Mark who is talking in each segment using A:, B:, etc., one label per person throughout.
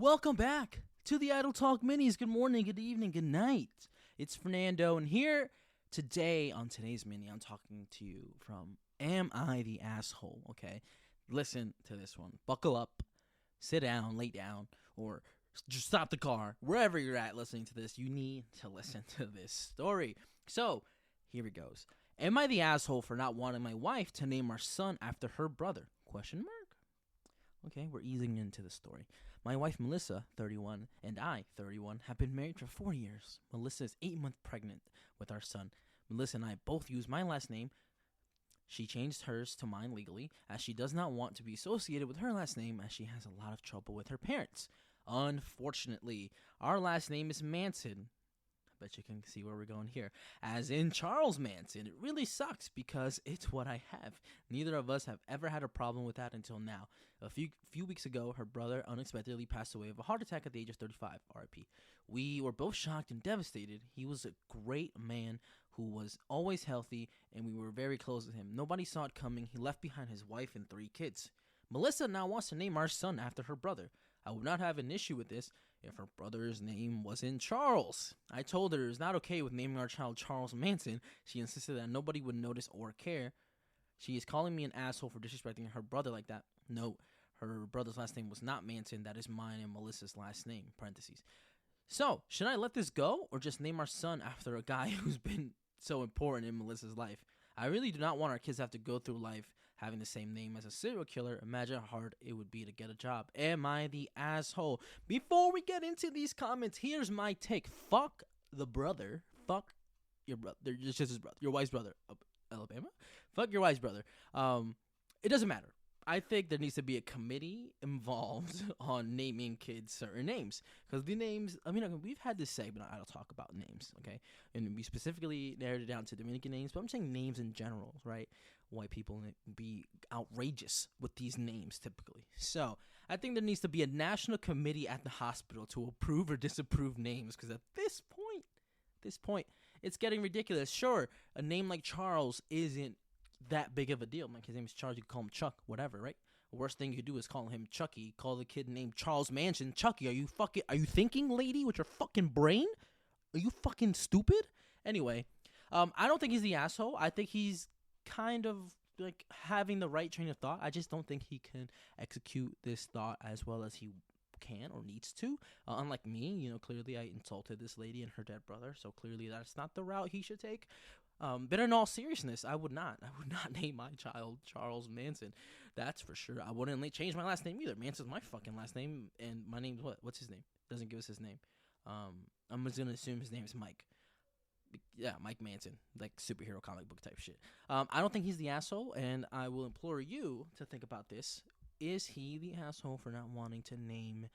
A: Welcome back to the Idle Talk Minis. Good morning, good evening, good night. It's Fernando, and here today on today's mini, I'm talking to you from Am I the Asshole? Okay, listen to this one. Buckle up, sit down, lay down, or just stop the car. Wherever you're at listening to this, you need to listen to this story. So, here it goes. Am I the asshole for not wanting my wife to name our son after her brother? Question mark. Okay, we're easing into the story. My wife Melissa, 31, and I, 31, have been married for 4 years. Melissa is 8 months pregnant with our son. Melissa and I both use my last name. She changed hers to mine legally, as she does not want to be associated with her last name, as she has a lot of trouble with her parents. Unfortunately, our last name is Manson. I bet you can see where we're going here. As in Charles Manson. It really sucks because it's what I have. Neither of us have ever had a problem with that until now. A few weeks ago, her brother unexpectedly passed away of a heart attack at the age of 35, RIP. We were both shocked and devastated. He was a great man who was always healthy, and we were very close with him. Nobody saw it coming. He left behind his wife and 3 kids. Melissa now wants to name our son after her brother. I would not have an issue with this if her brother's name wasn't Charles. I told her it was not okay with naming our child Charles Manson. She insisted that nobody would notice or care. She is calling me an asshole for disrespecting her brother like that. No, her brother's last name was not Manson. That is mine and Melissa's last name, parentheses. So, should I let this go or just name our son after a guy who's been so important in Melissa's life? I really do not want our kids to have to go through life having the same name as a serial killer. Imagine how hard it would be to get a job. Am I the asshole? Before we get into these comments, here's my take. Fuck the brother. Fuck your brother. It's just his brother. Your wife's brother. Alabama? Fuck your wife's brother. It doesn't matter. I think there needs to be a committee involved on naming kids certain names. Because the names, we've had this segment, I don't talk about names, okay? And we specifically narrowed it down to Dominican names, but I'm saying names in general, right? White people be outrageous with these names typically. So I think there needs to be a national committee at the hospital to approve or disapprove names. Because at this point, it's getting ridiculous. Sure, a name like Charles isn't that big of a deal. Like, his name is Charles, you can call him Chuck, whatever, right? The worst thing you could do is call him Chucky. Call the kid named Charles Manson Chucky. Are you thinking, lady, with your fucking brain? Are you fucking stupid? Anyway, I don't think he's the asshole. I think he's kind of like having the right train of thought. I just don't think he can execute this thought as well as he can or needs to. Unlike me, clearly I insulted this lady and her dead brother, so clearly that's not the route he should take. But in all seriousness, I would not name my child Charles Manson. That's for sure. I wouldn't change my last name either. Manson's my fucking last name, and my name's what? What's his name? Doesn't give us his name. I'm just gonna assume his name is Mike. Yeah, Mike Manson, like superhero comic book type shit. I don't think he's the asshole, and I will implore you to think about this. Is he the asshole for not wanting to name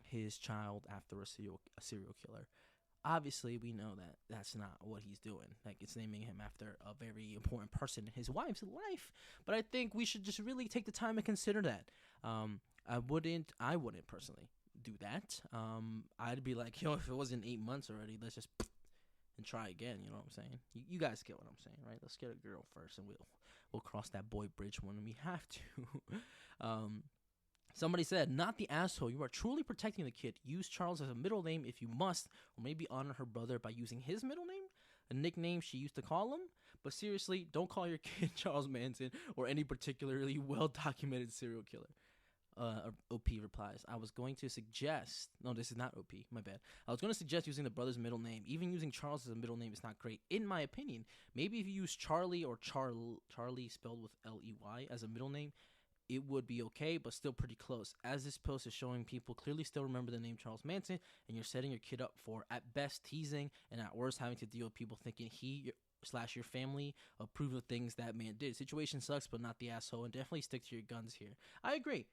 A: his child after a serial killer? Obviously, we know that that's not what he's doing. Like, it's naming him after a very important person in his wife's life. But I think we should just really take the time to consider that. I wouldn't personally do that. I'd be like, if it wasn't 8 months already, let's just and try again. You know what I'm saying? You guys get what I'm saying, right? Let's get a girl first, and we'll cross that boy bridge when we have to. Somebody said, not the asshole. You are truly protecting the kid. Use Charles as a middle name if you must, or maybe honor her brother by using his middle name, a nickname she used to call him. But seriously, don't call your kid Charles Manson or any particularly well-documented serial killer. OP replies, I was going to suggest, no, this is not OP, my bad. I was going to suggest using the brother's middle name. Even using Charles as a middle name is not great, in my opinion. Maybe if you use Charlie or Charlie spelled with Ley as a middle name, it would be okay, but still pretty close. As this post is showing, people clearly still remember the name Charles Manson, and you're setting your kid up for, at best, teasing, and at worst, having to deal with people thinking your family approve of things that man did. Situation sucks, but not the asshole, and definitely stick to your guns here. I agree.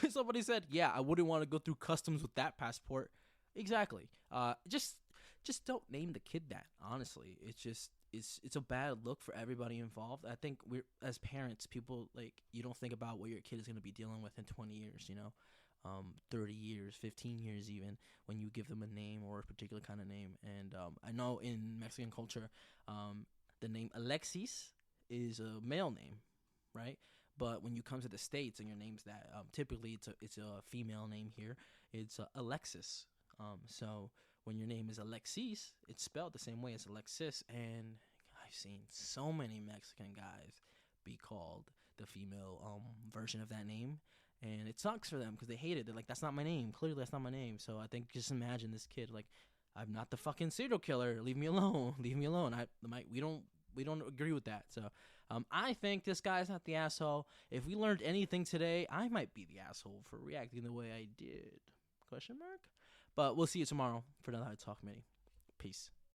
A: Somebody said, yeah, I wouldn't want to go through customs with that passport. Exactly. Just don't name the kid that, honestly. It's a bad look for everybody involved. I think we're, as parents, people, you don't think about what your kid is going to be dealing with in 20 years, 30 years, 15 years even, when you give them a name or a particular kind of name. And I know in Mexican culture, the name Alexis is a male name, right? But when you come to the States and your name's that, typically it's a female name here. It's Alexis. So when your name is Alexis, it's spelled the same way as Alexis. And I've seen so many Mexican guys be called the female version of that name, and it sucks for them because they hate it. They're like, "That's not my name. Clearly, that's not my name." So I think just imagine this kid like, "I'm not the fucking serial killer. Leave me alone. Leave me alone." We don't agree with that. So I think this guy's not the asshole. If we learned anything today, I might be the asshole for reacting the way I did. Question mark. But we'll see you tomorrow for another Talk Mini. Peace.